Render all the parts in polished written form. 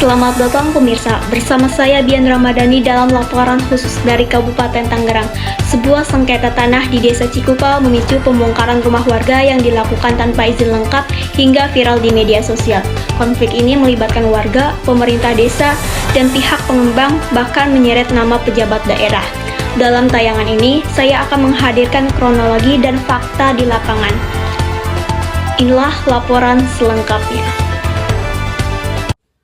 Selamat datang pemirsa, bersama saya Bian Ramadhani dalam laporan khusus dari Kabupaten Tangerang. Sebuah sengketa tanah di Desa Cikupa memicu pembongkaran rumah warga yang dilakukan tanpa izin lengkap hingga viral di media sosial. Konflik ini melibatkan warga, pemerintah desa, dan pihak pengembang, bahkan menyeret nama pejabat daerah. Dalam tayangan ini, saya akan menghadirkan kronologi dan fakta di lapangan. Inilah laporan selengkapnya.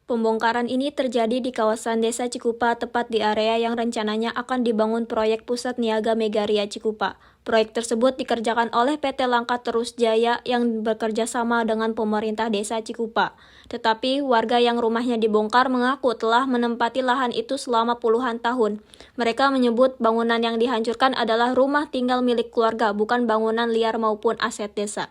Pembongkaran ini terjadi di kawasan Desa Cikupa, tepat di area yang rencananya akan dibangun proyek Pusat Niaga Megaria Cikupa. Proyek tersebut dikerjakan oleh PT Langkat Terus Jaya yang bekerja sama dengan pemerintah Desa Cikupa. Tetapi warga yang rumahnya dibongkar mengaku telah menempati lahan itu selama puluhan tahun. Mereka menyebut bangunan yang dihancurkan adalah rumah tinggal milik keluarga, bukan bangunan liar maupun aset desa.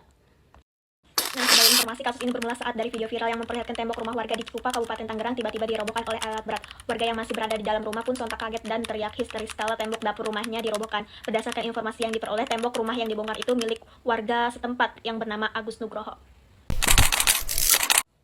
Nah, sebagai informasi, kasus ini bermula saat dari video viral yang memperlihatkan tembok rumah warga di Cikupa, Kabupaten Tangerang, tiba-tiba dirobohkan oleh alat berat. Warga yang masih berada di dalam rumah pun sontak kaget dan teriak histeris kala tembok dapur rumahnya dirobohkan. Berdasarkan informasi yang diperoleh, tembok rumah yang dibongkar itu milik warga setempat yang bernama Agus Nugroho.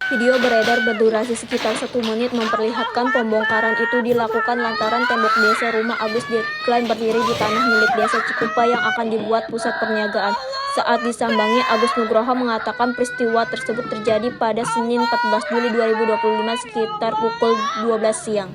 Video beredar berdurasi sekitar 1 menit memperlihatkan pembongkaran itu dilakukan lantaran tembok desa rumah Agus diklaim berdiri di tanah milik Desa Cikupa yang akan dibuat pusat perniagaan. Saat disambangi, Agus Nugroho mengatakan peristiwa tersebut terjadi pada Senin 14 Juli 2025 sekitar pukul 12 siang.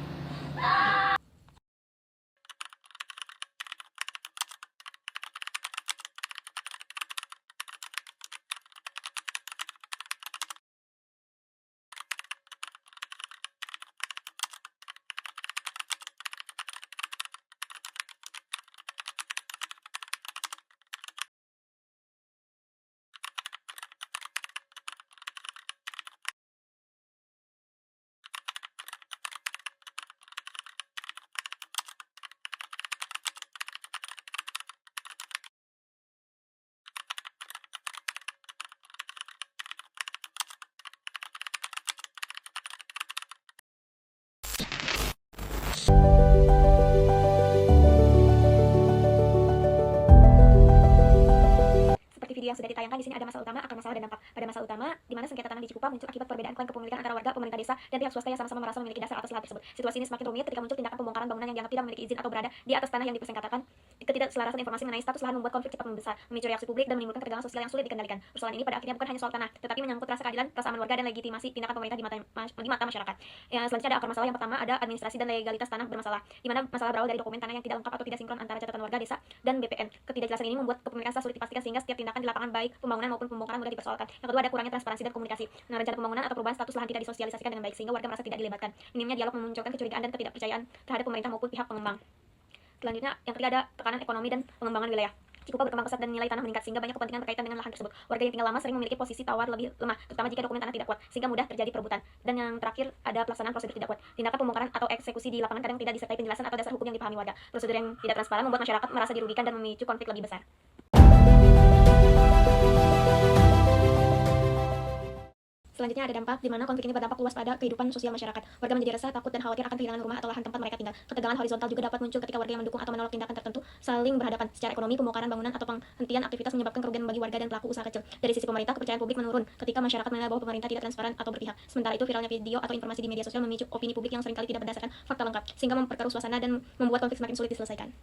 Yang sudah ditayangkan di sini ada masalah utama, akar masalah dan dampak. Pada masalah utama, di mana sengketa tanah di Cikupa muncul akibat perbedaan klaim kepemilikan antara warga, pemerintah desa, dan pihak swasta yang sama-sama merasa memiliki dasar atas lahan tersebut. Situasi ini semakin rumit ketika muncul tindakan pembongkaran bangunan yang dianggap tidak memiliki izin atau berada di atas tanah yang dipersengketakan. Ketidakselarasan informasi mengenai status lahan membuat konflik cepat membesar, memicu reaksi publik dan menimbulkan ketegangan sosial yang sulit dikendalikan. Persoalan ini pada akhirnya bukan hanya soal tanah, tetapi menyangkut rasa keadilan, rasa aman warga, dan legitimasi tindakan pemerintah di mata masyarakat. Selanjutnya ada akar masalah. Yang pertama ada administrasi dan legalitas tanah bermasalah, di mana masalah berawal dari dokumen tanah yang tidak lengkap atau tidak sinkron antara catatan warga desa dan BPN. Ketidakjelasan ini membuat kepemilikan sulit dipastikan sehingga setiap tindakan di lapangan baik pembangunan maupun pembongkaran mudah dipersoalkan. Yang kedua ada kurangnya transparansi dan komunikasi. Rencana pembangunan atau perubahan status lahan tidak disosialisasikan dengan baik sehingga warga merasa tidak dilibatkan. Minimnya dialog memunculkan kecurigaan dan ketidakpercayaan terhadap pemerintah maupun pihak pengembang. Selanjutnya, yang ketiga ada tekanan ekonomi dan pengembangan wilayah. Cikupa berkembang pesat dan nilai tanah meningkat sehingga banyak kepentingan berkaitan dengan lahan tersebut. Warga yang tinggal lama sering memiliki posisi tawar lebih lemah, terutama jika dokumen tanah tidak kuat, sehingga mudah terjadi perebutan. Dan yang terakhir ada pelaksanaan prosedur tidak kuat. Tindakan pembongkaran atau eksekusi di lapangan kadang tidak disertai penjelasan atau dasar hukum yang dipahami warga. Prosedur yang tidak transparan membuat masyarakat merasa dirugikan dan memicu konflik lebih besar. Selanjutnya ada dampak, di mana konflik ini berdampak luas pada kehidupan sosial masyarakat. Warga menjadi resah, takut, dan khawatir akan kehilangan rumah atau lahan tempat mereka tinggal. Ketegangan horizontal juga dapat muncul ketika warga yang mendukung atau menolak tindakan tertentu saling berhadapan. Secara ekonomi, pembongkaran bangunan atau penghentian aktivitas menyebabkan kerugian bagi warga dan pelaku usaha kecil. Dari sisi pemerintah, kepercayaan publik menurun ketika masyarakat menilai bahwa pemerintah tidak transparan atau berpihak. Sementara itu, viralnya video atau informasi di media sosial memicu opini publik yang seringkali tidak berdasarkan fakta lengkap, sehingga memperkeruh suasana dan membuat konflik semakin sulit diselesaikan.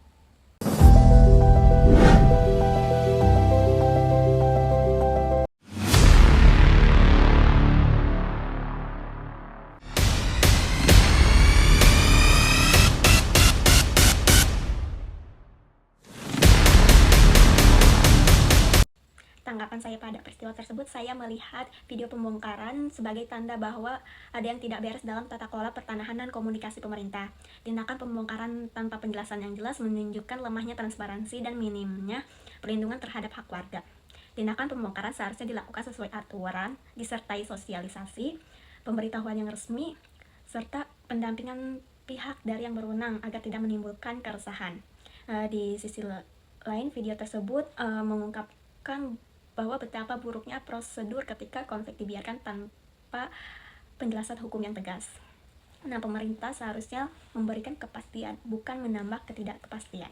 Tanggapan saya pada peristiwa tersebut, saya melihat video pembongkaran sebagai tanda bahwa ada yang tidak beres dalam tata kelola pertanahan dan komunikasi pemerintah. Tindakan pembongkaran tanpa penjelasan yang jelas menunjukkan lemahnya transparansi dan minimnya perlindungan terhadap hak warga. Tindakan pembongkaran seharusnya dilakukan sesuai aturan, disertai sosialisasi, pemberitahuan yang resmi, serta pendampingan pihak dari yang berwenang agar tidak menimbulkan keresahan. Di sisi lain, video tersebut mengungkapkan bahwa betapa buruknya prosedur ketika konflik dibiarkan tanpa penjelasan hukum yang tegas. Nah, pemerintah seharusnya memberikan kepastian, bukan menambah ketidakpastian.